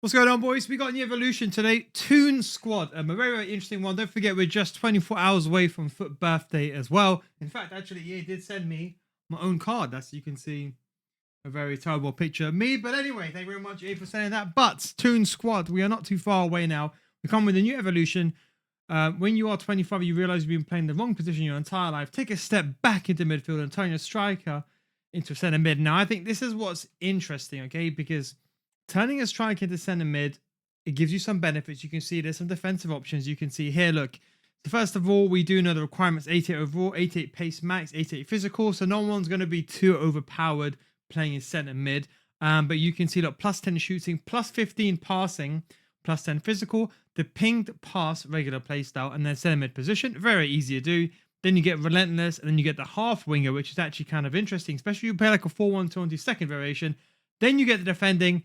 What's going on, boys? We got a new evolution today. Toon squad. A very, very interesting one. Don't forget, we're just 24 hours away from Foot birthday as well. In fact, actually, EA did send me my own card. That's, you can see a very terrible picture of me. But anyway, thank you very much, EA, for sending that. But Toon squad, we are not too far away now. We come with a new evolution. When you are 25, you realize you've been playing the wrong position your entire life. Take a step back into midfield and turn your striker into centre mid. Now, I think this is what's interesting, okay? Because turning a striker into centre mid, it gives you some benefits. You can see there's some defensive options. You can see here, look. So first of all, we do know the requirements: 88 overall, 88 pace max, 88 physical. So no one's going to be too overpowered playing in centre mid. But you can see, look, plus 10 shooting, plus 15 passing, plus 10 physical, the pinged pass regular playstyle, and then centre mid position. Very easy to do. Then you get relentless, and then you get the half winger, which is actually kind of interesting, especially if you play like a 4-1-2-1-2 second variation. Then you get the defending,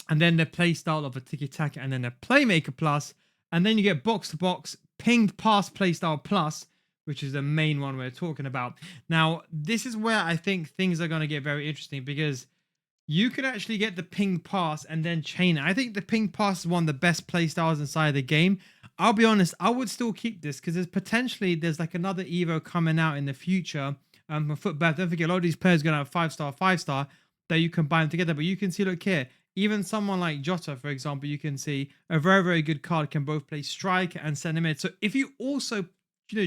and then the play style of a tiki-taka, and then a playmaker plus, and then you get box-to-box, pinged pass playstyle plus, which is the main one we're talking about. Now, this is where I think things are going to get very interesting, because you can actually get the pinged pass and then chain it. I think the pinged pass is one of the best playstyles inside the game. I'll be honest, I would still keep this, because there's like another Evo coming out in the future. For football, don't forget, a lot of these players are going to have 5-star that you combine together. But you can see, look here, even someone like Jota, for example, you can see a very, very good card can both play striker and centre mid. So if you also,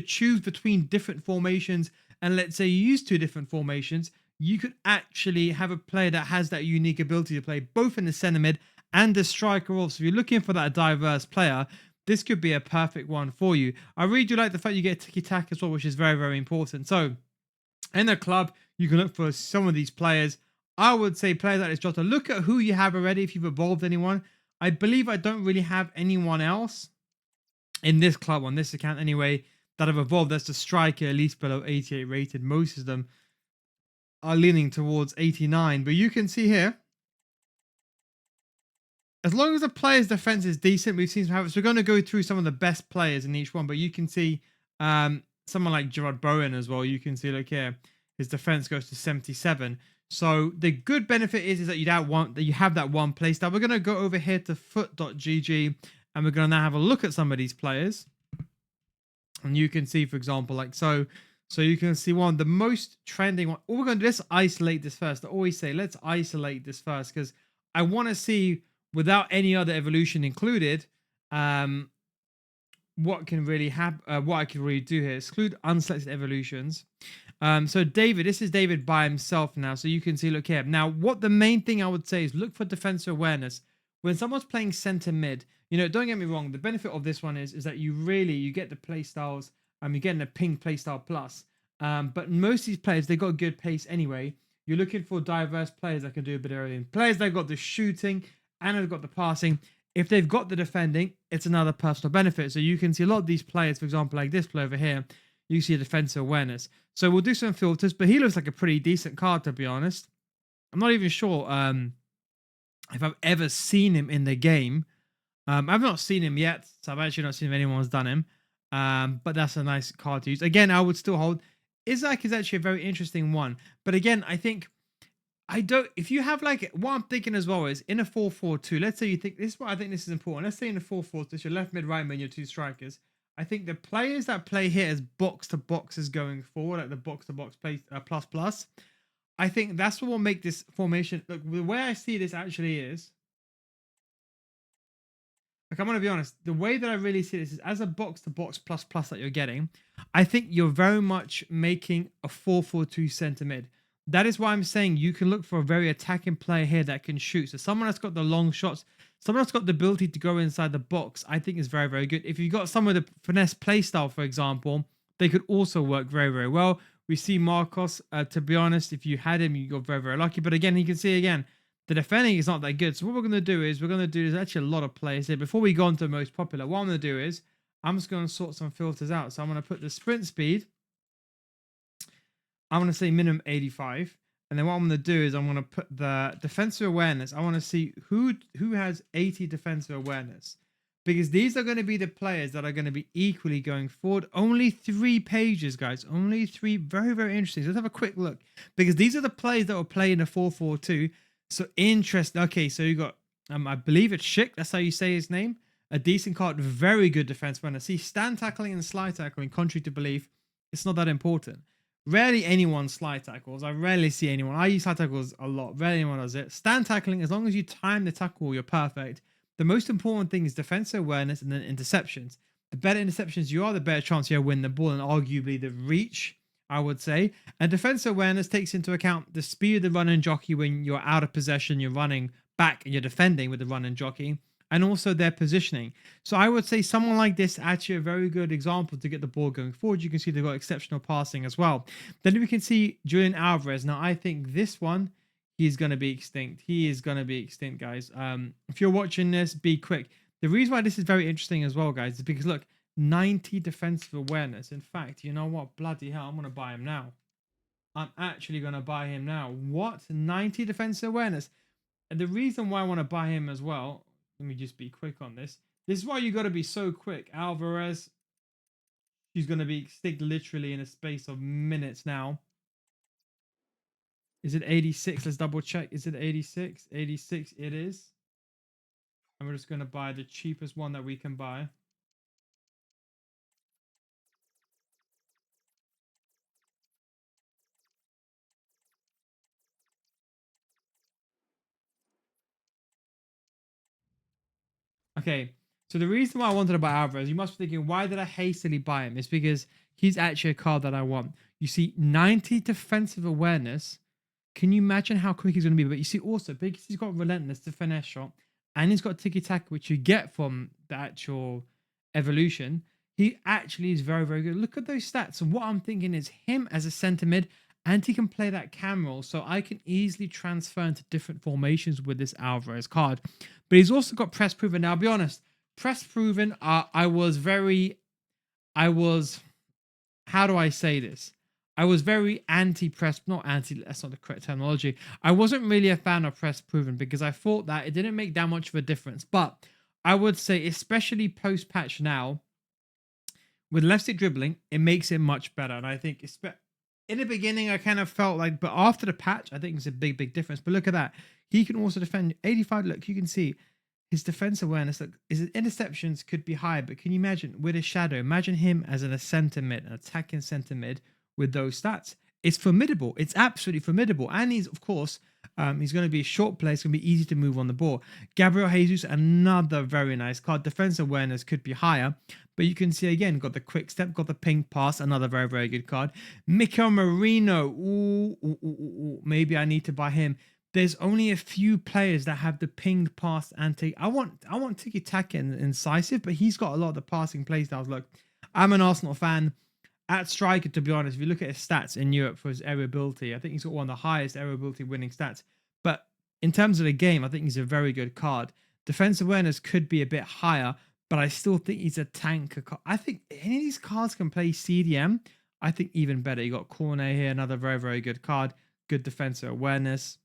choose between different formations, and let's say you use two different formations, you could actually have a player that has that unique ability to play both in the centre mid and the striker role. So if you're looking for that diverse player, this could be a perfect one for you. I really do like the fact you get tiki-taka as well, which is very, very important. So in the club, you can look for some of these players. I would say players like this Jota. Look at who you have already, if you've evolved anyone. I believe I don't really have anyone else in this club, on this account anyway, that have evolved. That's the striker, at least below 88 rated. Most of them are leaning towards 89. But you can see here, as long as the player's defense is decent, we've seen some habits. We're going to go through some of the best players in each one. But you can see someone like Gerard Bowen as well. You can see, look here, his defense goes to 77. So the good benefit is that you have that one playstyle. We're going to go over here to foot.gg, and we're going to now have a look at some of these players. And you can see, for example, like so you can see one of the most trending one. What we're going to do, let's isolate this first. I always say, let's isolate this first, because I want to see, without any other evolution included, what can really happen, what I can really do here. Exclude unselected evolutions. So David, this is David by himself now. So you can see, look here. Now, what the main thing I would say is look for defensive awareness. When someone's playing center mid, don't get me wrong. The benefit of this one is that you get the play styles. You're getting a ping play style plus. But most of these players, they got good pace anyway. You're looking for diverse players that can do a bit of everything. Players that got the shooting and have got the passing. If they've got the defending, it's another personal benefit. So you can see a lot of these players, for example, like this player over here, you see a defensive awareness. So we'll do some filters, but he looks like a pretty decent card, to be honest. I'm not even sure if I've ever seen him in the game. I've not seen him yet, so I've actually not seen if anyone's done him. But that's a nice card to use. Again, I would still hold. Isaac is actually a very interesting one. But again, I think if you have like, what I'm thinking as well is in a 4-4-2, let's say you think, this is what I think this is important. Let's say in a 4-4-2, it's your left mid, right mid, your two strikers. I think the players that play here as box-to-boxes going forward, like the box-to-box play plus, I think that's what will make this formation. Look, the way I see this actually is, like, I'm going to be honest, the way that I really see this is as a box-to-box plus that you're getting, I think you're very much making a 4-4-2 center mid. That is why I'm saying you can look for a very attacking player here that can shoot. So someone that's got the long shots, someone that's got the ability to go inside the box, I think is very, very good. If you've got someone with a finesse playstyle, for example, they could also work very, very well. We see Marcos, to be honest, if you had him, you got very, very lucky. But again, you can see again, the defending is not that good. So what we're going to do is, there's actually a lot of players here. Before we go on to the most popular, what I'm going to do is, I'm just going to sort some filters out. So I'm going to put the sprint speed. I'm going to say minimum 85. And then what I'm going to do is I'm going to put the defensive awareness. I want to see who has 80 defensive awareness. Because these are going to be the players that are going to be equally going forward. Only 3 pages, guys. Only 3. Very, very interesting. So let's have a quick look. Because these are the players that will play in a 4-4-2. So interesting. Okay, so you got I believe it's Schick. That's how you say his name. A decent card, very good defense runner. See, stand tackling and slide tackling, contrary to belief, it's not that important. Rarely anyone slide tackles. I rarely see anyone. I use slide tackles a lot. Rarely anyone does it. Stand tackling, as long as you time the tackle, you're perfect. The most important thing is defensive awareness and then interceptions. The better interceptions you are, the better chance you win the ball, and arguably the reach, I would say. And defensive awareness takes into account the speed of the run and jockey when you're out of possession, you're running back and you're defending with the run and jockey, and also their positioning. So I would say someone like this actually a very good example to get the ball going forward. You can see they've got exceptional passing as well. Then we can see Julian Alvarez. Now I think this one, he's going to be extinct. He is going to be extinct, guys. If you're watching this, be quick. The reason why this is very interesting as well, guys, is because look, 90 defensive awareness. In fact, you know what? Bloody hell, I'm going to buy him now. I'm actually going to buy him now. What? 90 defensive awareness. And the reason why I want to buy him as well, let me just be quick on this. This is why you got to be so quick. Alvarez, he's going to be extinct literally in a space of minutes now. Is it 86? Let's double check. Is it 86? 86 it is. And we're just going to buy the cheapest one that we can buy. Okay, so the reason why I wanted to buy Alvarez, you must be thinking, why did I hastily buy him? It's because he's actually a card that I want. You see, 90 defensive awareness. Can you imagine how quick he's going to be? But you see also, because he's got relentless, the finesse shot, and he's got tiki-taka, which you get from the actual evolution, he actually is very, very good. Look at those stats. And what I'm thinking is him as a center mid, and he can play that cam role, so I can easily transfer into different formations with this Alvarez card. But he's also got press proven. Now, I'll be honest, press proven, I was, how do I say this? I was very anti-press, not anti, that's not the correct terminology. I wasn't really a fan of press proven because I thought that it didn't make that much of a difference. But I would say, especially post-patch now, with left stick dribbling, it makes it much better. And I think in the beginning, I kind of felt like, but after the patch, I think it's a big, big difference. But look at that. He can also defend 85. Look, you can see his defense awareness. Look, his interceptions could be high, but can you imagine with his shadow? Imagine him as a center mid, an attacking center mid with those stats. It's formidable. It's absolutely formidable. And he's, of course, he's going to be a short play. It's going to be easy to move on the ball. Gabriel Jesus, another very nice card. Defense awareness could be higher, but you can see again, got the quick step, got the ping pass, another very, very good card. Mikel Marino, maybe I need to buy him. There's only a few players that have the pinged pass and I want tiki taka and incisive, but he's got a lot of the passing play styles. Look, I'm an Arsenal fan. At striker, to be honest, if you look at his stats in Europe for his aeriability, I think he's got one of the highest aeriability winning stats. But in terms of the game, I think he's a very good card. Defense awareness could be a bit higher, but I still think he's a tanker card. I think any of these cards can play CDM. I think even better. You got Cornet here, another very, very good card. Good defensive awareness.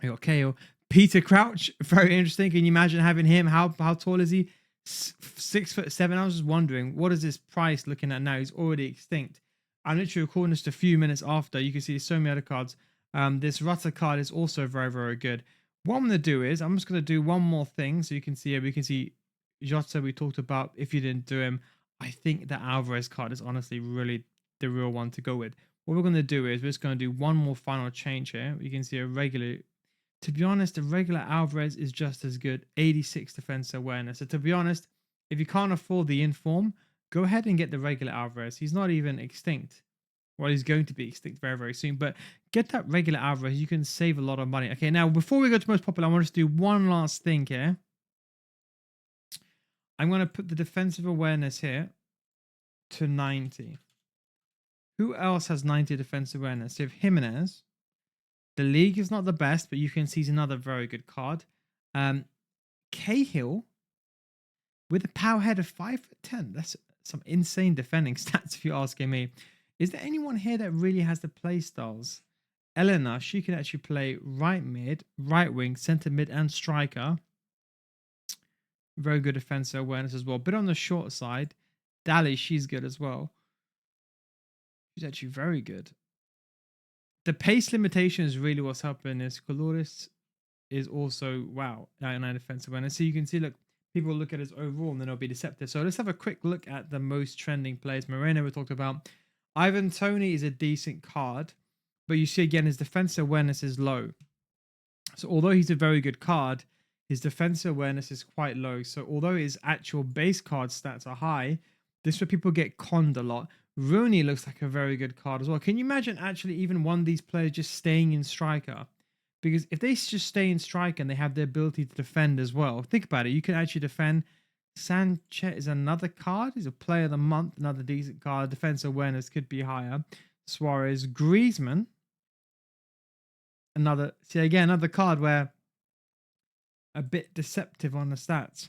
You got KO. Peter Crouch, very interesting. Can you imagine having him? How tall is he? 6'7". I was just wondering, what is this price looking at now? He's already extinct. I'm literally recording this a few minutes after. You can see so many other cards. This Rutter card is also very, very good. What I'm going to do is I'm just going to do one more thing so you can see it. We can see Jota we talked about. If you didn't do him, I think the Alvarez card is honestly really the real one to go with. What we're going to do is we're just going to do one more final change here. You can see a regular. To be honest, the regular Alvarez is just as good. 86 defense awareness. So to be honest, if you can't afford the inform, go ahead and get the regular Alvarez. He's not even extinct. Well, he's going to be extinct very, very soon. But get that regular Alvarez. You can save a lot of money. Okay, now before we go to most popular, I want us to do one last thing here. I'm going to put the defensive awareness here to 90. Who else has 90 defensive awareness? So if Jimenez... The league is not the best, but you can see he's another very good card. Cahill with a power head of 5'10". That's some insane defending stats if you're asking me. Is there anyone here that really has the play styles? Elena, she can actually play right mid, right wing, center mid, and striker. Very good defensive awareness as well. But on the short side, Dali, she's good as well. She's actually very good. The pace limitation is really what's helping this. Colores, is also wow, 99 defensive awareness. So you can see, look, people look at his overall and then it'll be deceptive. So let's have a quick look at the most trending players. Moreno we talked about. Ivan Toney is a decent card, but you see again his defensive awareness is low. So although he's a very good card, his defensive awareness is quite low. So although his actual base card stats are high, this is where people get conned a lot. Rooney looks like a very good card as well. Can you imagine actually even one of these players just staying in striker? Because if they just stay in striker and they have the ability to defend as well, think about it. You can actually defend. Sanchez is another card. He's a player of the month, another decent card. Defense awareness could be higher. Suarez, Griezmann, another. See again, another card where a bit deceptive on the stats.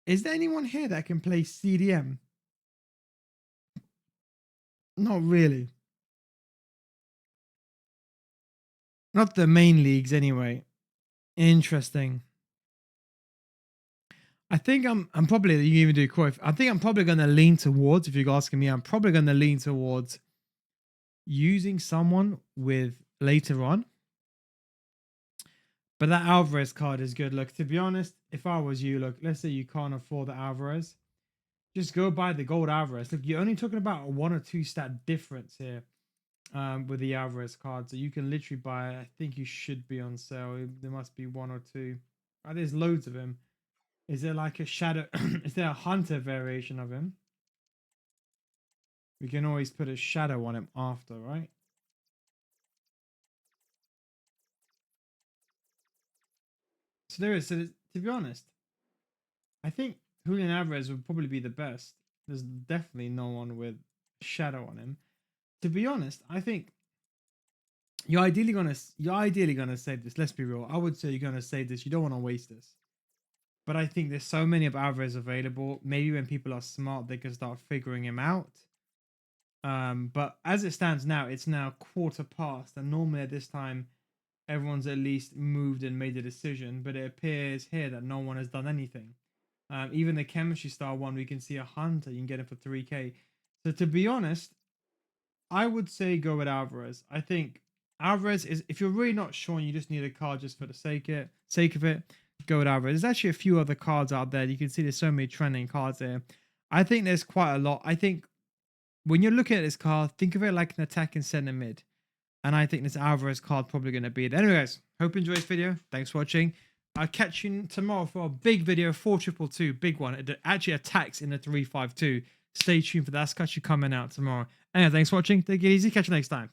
Is there anyone here that can play CDM? Not really. Not the main leagues anyway. Interesting. I think I'm probably, you can even do quote. I think I'm probably going to lean towards, if you're asking me, I'm probably going to lean towards using someone with later on. But that Alvarez card is good. Look, to be honest, if I was you, look, let's say you can't afford the Alvarez, just go buy the gold Alvarez. Look, you're only talking about a 1 or 2 stat difference here with the Alvarez card. So you can literally buy, I think you should be on sale. There must be 1 or 2. Oh, there's loads of him. Is there like a shadow? Is there a hunter variation of him? We can always put a shadow on him after, right? So there is. So to be honest, I think Julian Alvarez would probably be the best. There's definitely no one with shadow on him. To be honest, I think you're ideally gonna save this. Let's be real. I would say you're gonna save this. You don't want to waste this. But I think there's so many of Alvarez available. Maybe when people are smart, they can start figuring him out. But as it stands now, it's now 1:15, and normally at this time, everyone's at least moved and made a decision. But it appears here that no one has done anything. Even the chemistry star one, we can see a hunter. You can get him for 3K. So to be honest, I would say go with Alvarez. I think Alvarez is, if you're really not sure and you just need a card just for the sake of it, go with Alvarez. There's actually a few other cards out there. You can see there's so many trending cards there. I think there's quite a lot. I think when you're looking at this card, think of it like an attacking center mid. And I think this Alvarez card probably going to be it. Anyway, guys, hope you enjoyed this video. Thanks for watching. I'll catch you tomorrow for a big video, 4-2-2, big one. It actually attacks in the 3-5-2. Stay tuned for that. That's actually coming out tomorrow. Anyway, thanks for watching. Take it easy. Catch you next time.